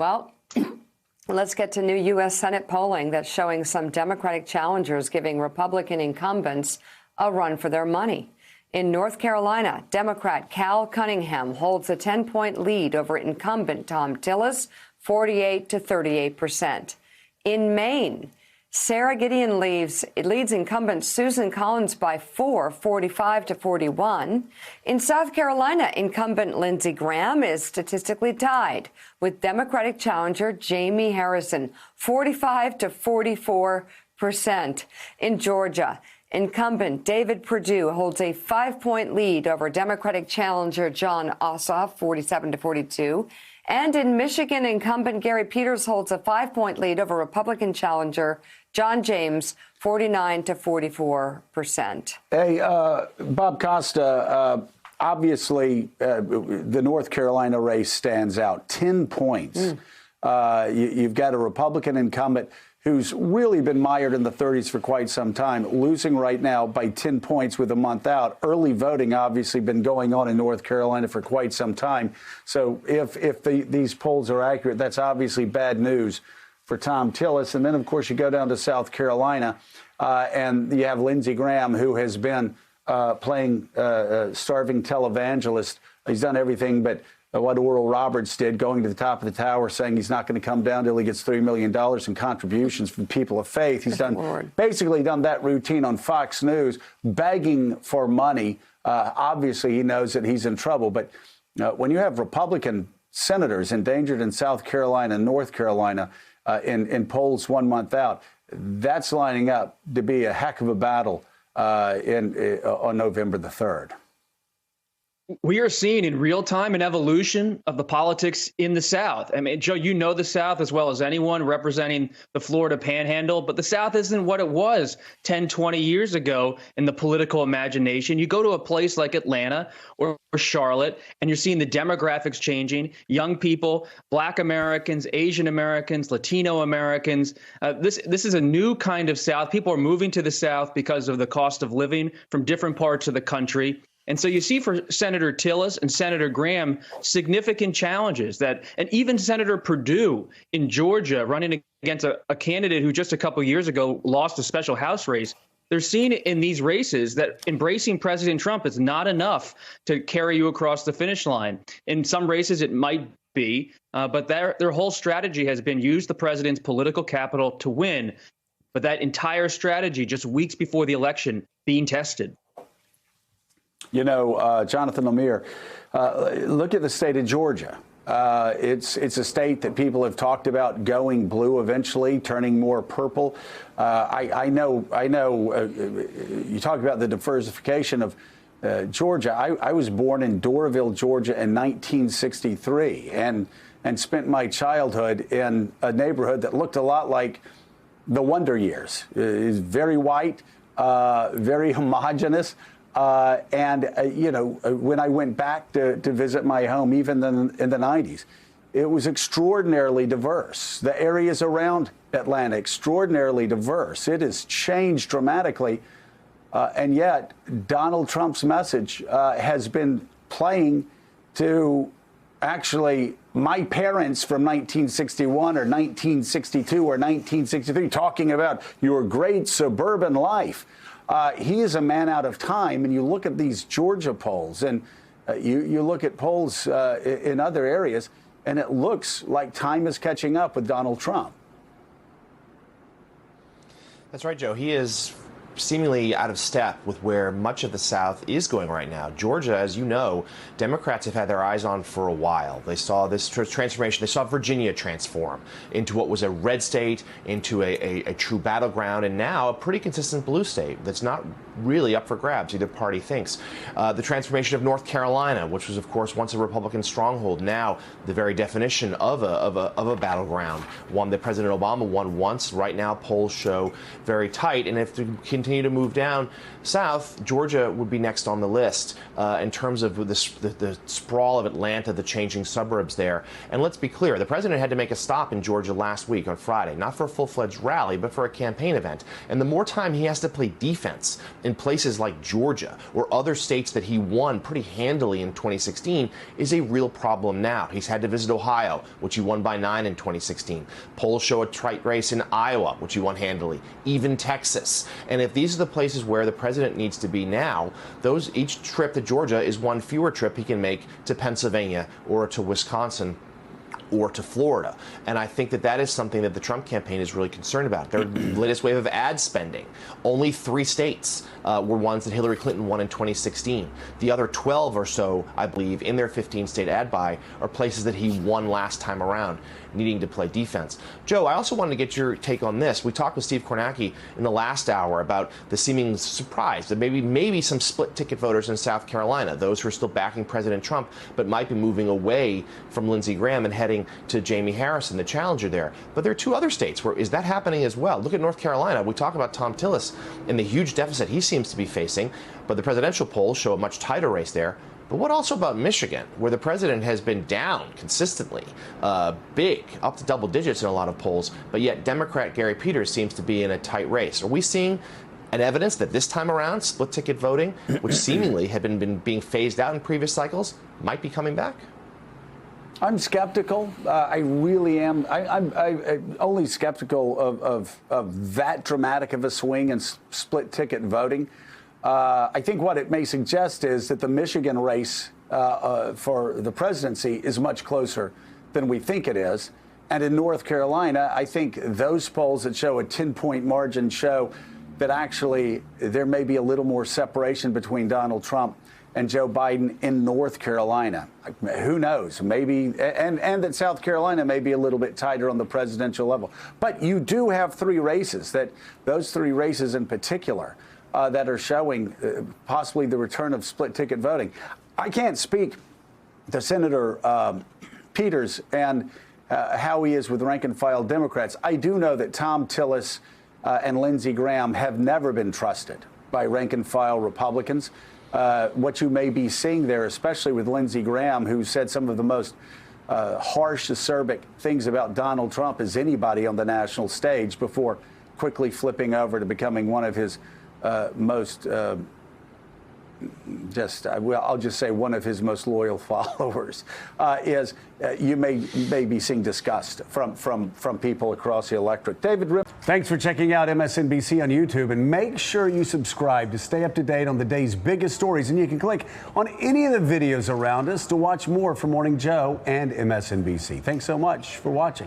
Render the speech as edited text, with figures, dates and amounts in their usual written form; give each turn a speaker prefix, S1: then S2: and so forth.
S1: Well, let's get to new U.S. Senate polling that's showing some Democratic challengers giving Republican incumbents a run for their money. In North Carolina, Democrat Cal Cunningham holds a 10-point lead over incumbent Thom Tillis, 48 to 38%. In Maine, Sarah Gideon leads incumbent Susan Collins by 4, 45 to 41. In South Carolina, incumbent Lindsey Graham is statistically tied with Democratic challenger Jamie Harrison, 45 to 44%. In Georgia, incumbent David Perdue holds a 5-point lead over Democratic challenger Jon Ossoff, 47 to 42. And in Michigan, incumbent Gary Peters holds a 5-point lead over Republican challenger John James, 49 to 44%.
S2: Hey, Bob Costa, obviously the North Carolina race stands out. 10 points. You've got a Republican incumbent who's really been mired in the 30s for quite some time, losing right now by 10 points with a month out. Early voting obviously been going on in North Carolina for quite some time. So if these polls are accurate, that's obviously bad news for Thom Tillis. And then, of course, you go down to South Carolina and you have Lindsey Graham, who has been playing starving televangelist. He's done everything but what Oral Roberts did, going to the top of the tower, saying he's not going to come down till he gets $3 million in contributions from people of faith. He's basically done that routine on Fox News, begging for money. Obviously, he knows that he's in trouble. But when you have Republican senators endangered in South Carolina and North Carolina in polls 1 month out, that's lining up to be a heck of a battle on November the 3rd.
S3: We are seeing in real time an evolution of the politics in the South. I mean, Joe, you know the South as well as anyone, representing the Florida Panhandle, but the South isn't what it was 10, 20 years ago in the political imagination. You go to a place like Atlanta or Charlotte, and you're seeing the demographics changing. Young people, Black Americans, Asian Americans, Latino Americans. This is a new kind of South. People are moving to the South because of the cost of living from different parts of the country. And so you see for Senator Tillis and Senator Graham significant challenges and even Senator Perdue in Georgia running against a candidate who just a couple of years ago lost a special House race. They're seeing in these races that embracing President Trump is not enough to carry you across the finish line. In some races, it might be, but their whole strategy has been use the president's political capital to win. But that entire strategy just weeks before the election being tested.
S2: You know, Jonathan Lemire, look at the state of Georgia. It's a state that people have talked about going blue eventually, turning more purple. I know. You talk about the diversification of Georgia. I was born in Doraville, Georgia, in 1963, and spent my childhood in a neighborhood that looked a lot like the Wonder Years. It's very white, very homogeneous. When I went back to visit my home, even in the 90s, it was extraordinarily diverse. The areas around Atlanta, extraordinarily diverse. It has changed dramatically. And yet Donald Trump's message has been playing to actually my parents from 1961 or 1962 or 1963, talking about your great suburban life. He is a man out of time, and you look at these Georgia polls, and you look at polls in other areas, and it looks like time is catching up with Donald Trump.
S4: That's right, Joe. He is seemingly out of step with where much of the South is going right now. Georgia, as you know, Democrats have had their eyes on for a while. They saw this transformation. They saw Virginia transform into what was a red state, into a true battleground, and now a pretty consistent blue state that's not really up for grabs, either party thinks. The transformation of North Carolina, which was, of course, once a Republican stronghold, now the very definition of a battleground, one that President Obama won once. Right now, polls show very tight, and if they continue to move down south, Georgia would be next on the list in terms of the sprawl of Atlanta, the changing suburbs there. And let's be clear, the president had to make a stop in Georgia last week on Friday, not for a full-fledged rally, but for a campaign event. And the more time he has to play defense in places like Georgia or other states that he won pretty handily in 2016 is a real problem now. He's had to visit Ohio, which he won by 9 in 2016. Polls show a tight race in Iowa, which he won handily, even Texas. And if these are the places where the president needs to be now, each trip to Georgia is one fewer trip he can make to Pennsylvania or to Wisconsin or to Florida. And I think that is something that the Trump campaign is really concerned about. Their latest wave of ad spending, only 3 states were ones that Hillary Clinton won in 2016. The other 12 or so, I believe, in their 15-state ad buy are places that he won last time around, needing to play defense. Joe, I also wanted to get your take on this. We talked with Steve Kornacki in the last hour about the seeming surprise that maybe some split-ticket voters in South Carolina, those who are still backing President Trump, but might be moving away from Lindsey Graham and heading to Jamie Harrison, the challenger there. But there are 2 other states where is that happening as well. Look at North Carolina. We talk about Tom Tillis and the huge deficit he seems to be facing, but the presidential polls show a much tighter race there. But what also about Michigan, where the president has been down consistently, big, up to double digits in a lot of polls, but yet Democrat Gary Peters seems to be in a tight race. Are we seeing an evidence that this time around split-ticket voting, which seemingly had been being phased out in previous cycles, might be coming back?
S2: I'm skeptical. I really am. I'm only skeptical of that dramatic of a swing in split-ticket voting. I think what it may suggest is that the Michigan race for the presidency is much closer than we think it is. And in North Carolina, I think those polls that show a 10-point margin show that actually there may be a little more separation between Donald Trump and Joe Biden in North Carolina. Who knows? Maybe, and that South Carolina may be a little bit tighter on the presidential level. But you do have 3 races, those 3 races in particular, that are showing possibly the return of split-ticket voting. I can't speak to Senator Peters and how he is with rank-and-file Democrats. I do know that Tom Tillis and Lindsey Graham have never been trusted by rank-and-file Republicans. What you may be seeing there, especially with Lindsey Graham, who said some of the most harsh, acerbic things about Donald Trump as anybody on the national stage before quickly flipping over to becoming one of his most I'll just say one of his most loyal followers, you may be seeing disgust from people across the electorate. David Ripp. Thanks for checking out MSNBC on YouTube, and make sure you subscribe to stay up to date on the day's biggest stories. And you can click on any of the videos around us to watch more from Morning Joe and MSNBC. Thanks so much for watching.